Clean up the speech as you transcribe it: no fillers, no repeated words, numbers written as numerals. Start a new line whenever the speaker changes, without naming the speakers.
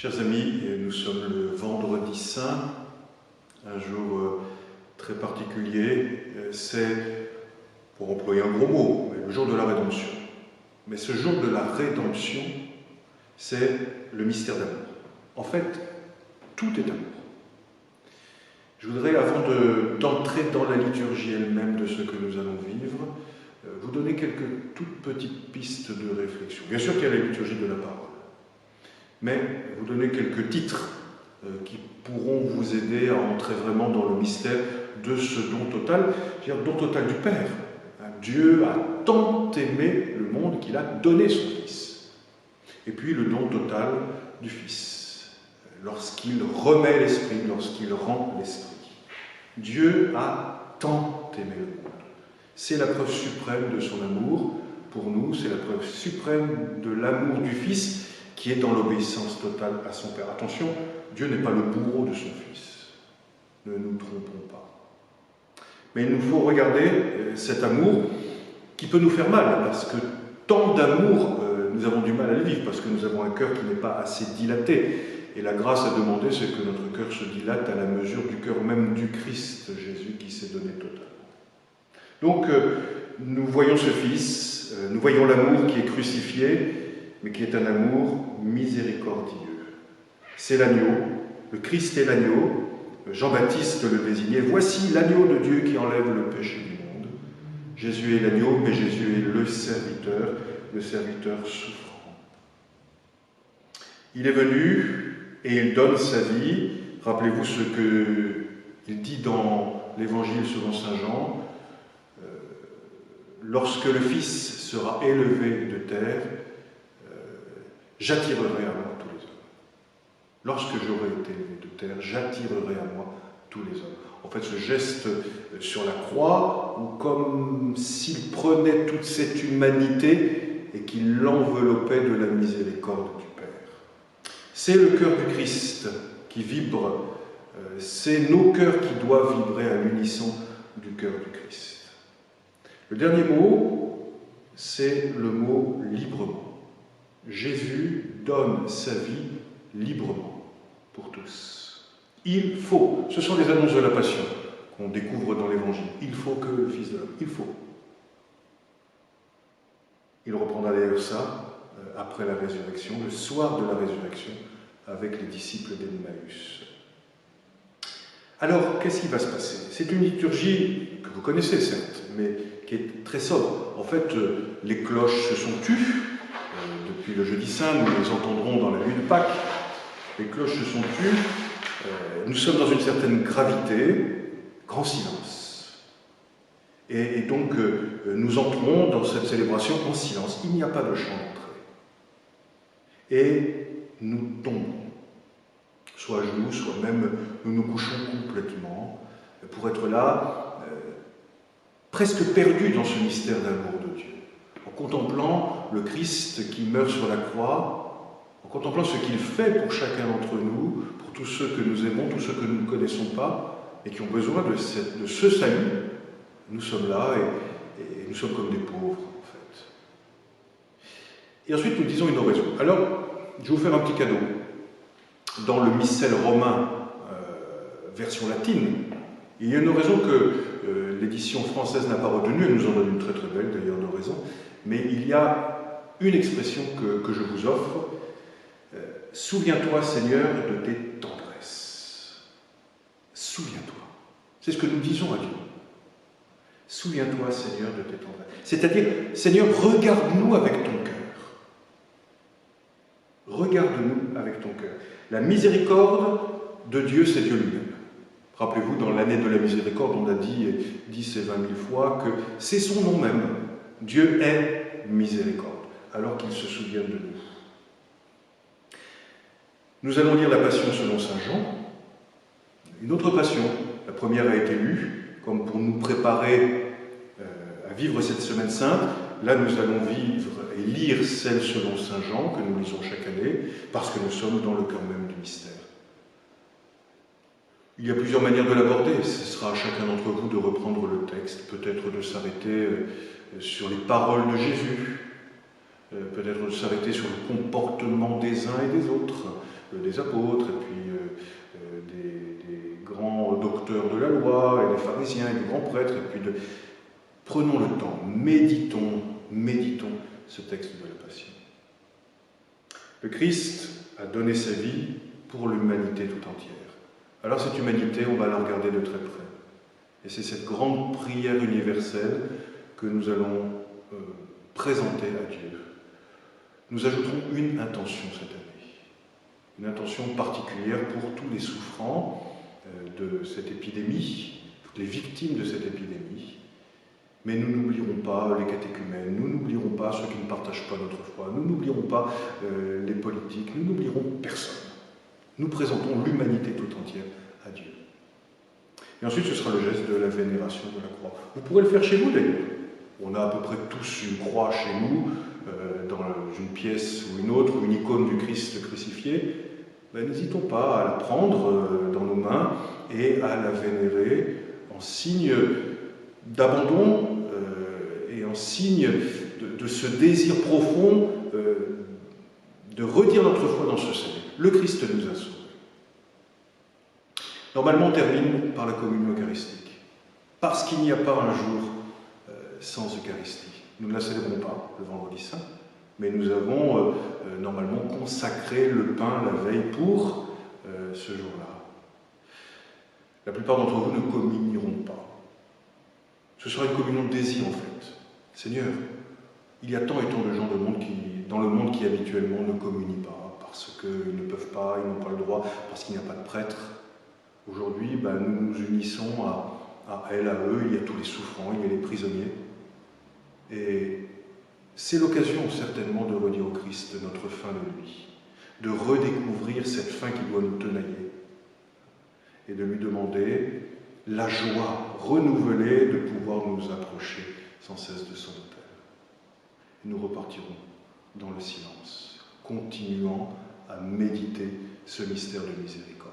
Chers amis, nous sommes le vendredi saint, un jour très particulier. C'est, pour employer un gros mot, le jour de la rédemption. Mais ce jour de la rédemption, c'est le mystère d'amour. En fait, tout est amour. Je voudrais, avant d'entrer dans la liturgie elle-même de ce que nous allons vivre, vous donner quelques toutes petites pistes de réflexion. Bien sûr qu'il y a la liturgie de la parole, mais vous donner quelques titres qui pourront vous aider à entrer vraiment dans le mystère de ce don total, c'est-à-dire don total du Père. Dieu a tant aimé le monde qu'il a donné son Fils. Et puis le don total du Fils, lorsqu'il remet l'Esprit, lorsqu'il rend l'Esprit. Dieu a tant aimé le monde. C'est la preuve suprême de son amour pour nous, c'est la preuve suprême de l'amour du Fils qui est dans l'obéissance totale à son Père. Attention, Dieu n'est pas le bourreau de son Fils. Ne nous trompons pas. Mais il nous faut regarder cet amour qui peut nous faire mal, parce que tant d'amour, nous avons du mal à le vivre, parce que nous avons un cœur qui n'est pas assez dilaté. Et la grâce à demander, c'est que notre cœur se dilate à la mesure du cœur même du Christ, Jésus, qui s'est donné totalement. Donc, nous voyons ce Fils, nous voyons l'amour qui est crucifié, mais qui est un amour miséricordieux. C'est l'agneau, le Christ est l'agneau, Jean-Baptiste le désignait. Voici l'agneau de Dieu qui enlève le péché du monde. Jésus est l'agneau, mais Jésus est le serviteur souffrant. Il est venu et il donne sa vie. Rappelez-vous ce qu'il dit dans l'Évangile selon saint Jean. Lorsque le Fils sera élevé de terre, j'attirerai à moi tous les hommes. Lorsque j'aurai été élevé de terre, j'attirerai à moi tous les hommes. En fait, ce geste sur la croix, où comme s'il prenait toute cette humanité et qu'il l'enveloppait de la miséricorde du Père. C'est le cœur du Christ qui vibre, c'est nos cœurs qui doivent vibrer à l'unisson du cœur du Christ. Le dernier mot, c'est le mot librement. Jésus donne sa vie librement pour tous. Il faut, ce sont les annonces de la Passion qu'on découvre dans l'Évangile. Il faut que le Fils de l'homme, il faut. Il reprendra d'ailleurs ça après la résurrection, le soir de la résurrection, avec les disciples d'Emmaüs. Alors, qu'est-ce qui va se passer? C'est une liturgie que vous connaissez, certes, mais qui est très sobre. En fait, les cloches se sont tues. Depuis le jeudi saint, nous les entendrons dans la nuit de Pâques. Les cloches se sont tues. Nous sommes dans une certaine gravité, grand silence. Et donc, nous entrons dans cette célébration en silence. Il n'y a pas de chant d'entrée. Et nous tombons. Soit à genoux, soit même nous nous couchons complètement pour être là, presque perdus dans ce mystère d'amour de Dieu. En contemplant le Christ qui meurt sur la croix, en contemplant ce qu'il fait pour chacun d'entre nous, pour tous ceux que nous aimons, tous ceux que nous ne connaissons pas, et qui ont besoin de ce salut, nous sommes là et nous sommes comme des pauvres, en fait. Et ensuite, nous disons une oraison. Alors, je vais vous faire un petit cadeau. Dans le missel romain, version latine, il y a une oraison que l'édition française n'a pas retenue, elle nous en donne une très très belle d'ailleurs d'oraison, mais il y a une expression que je vous offre. Souviens-toi, Seigneur, de tes tendresses. Souviens-toi. C'est ce que nous disons à Dieu. Souviens-toi, Seigneur, de tes tendresses. C'est-à-dire, Seigneur, regarde-nous avec ton cœur. Regarde-nous avec ton cœur. La miséricorde de Dieu, c'est Dieu lui-même. Rappelez-vous, dans l'année de la miséricorde, on a dit 10 et 20 000 fois que c'est son nom même. Dieu est miséricorde, alors qu'il se souvient de nous. Nous allons lire la Passion selon saint Jean. Une autre Passion. La première a été lue, comme pour nous préparer à vivre cette semaine sainte. Là, nous allons vivre et lire celle selon saint Jean, que nous lisons chaque année, parce que nous sommes dans le cœur même du mystère. Il y a plusieurs manières de l'aborder. Ce sera à chacun d'entre vous de reprendre le texte, peut-être de s'arrêter sur les paroles de Jésus, peut-être de s'arrêter sur le comportement des uns et des autres, des apôtres, et puis des grands docteurs de la loi, et des pharisiens, et des grands prêtres, et puis prenons le temps, méditons ce texte de la Passion. Le Christ a donné sa vie pour l'humanité tout entière. Alors cette humanité, on va la regarder de très près. Et c'est cette grande prière universelle que nous allons présenter à Dieu. Nous ajouterons une intention cette année, une intention particulière pour tous les souffrants de cette épidémie, toutes les victimes de cette épidémie. Mais nous n'oublierons pas les catéchumènes, nous n'oublierons pas ceux qui ne partagent pas notre foi, nous n'oublierons pas les politiques, nous n'oublierons personne. Nous présentons l'humanité tout entière à Dieu. Et ensuite, ce sera le geste de la vénération de la croix. Vous pourrez le faire chez vous d'ailleurs. On a à peu près tous une croix chez nous, dans une pièce ou une autre, ou une icône du Christ crucifié. Ben, n'hésitons pas à la prendre dans nos mains et à la vénérer en signe d'abandon et en signe de ce désir profond de redire notre foi dans ce salut. Le Christ nous a sauvés. Normalement, on termine par la communion eucharistique, parce qu'il n'y a pas un jour sans Eucharistie. Nous ne la célébrons pas le vendredi saint, mais nous avons normalement consacré le pain la veille pour ce jour-là. La plupart d'entre vous ne communieront pas. Ce sera une communion de désir en fait. Seigneur, il y a tant et tant de gens dans le monde qui habituellement ne communient pas, parce qu'ils ne peuvent pas, ils n'ont pas le droit, parce qu'il n'y a pas de prêtre. Aujourd'hui, nous nous unissons à elle, à eux, il y a tous les souffrants, il y a les prisonniers. Et c'est l'occasion certainement de redire au Christ notre faim de lui, de redécouvrir cette faim qui doit nous tenailler, et de lui demander la joie renouvelée de pouvoir nous approcher sans cesse de son autel. Nous repartirons dans le silence, continuant à méditer ce mystère de miséricorde.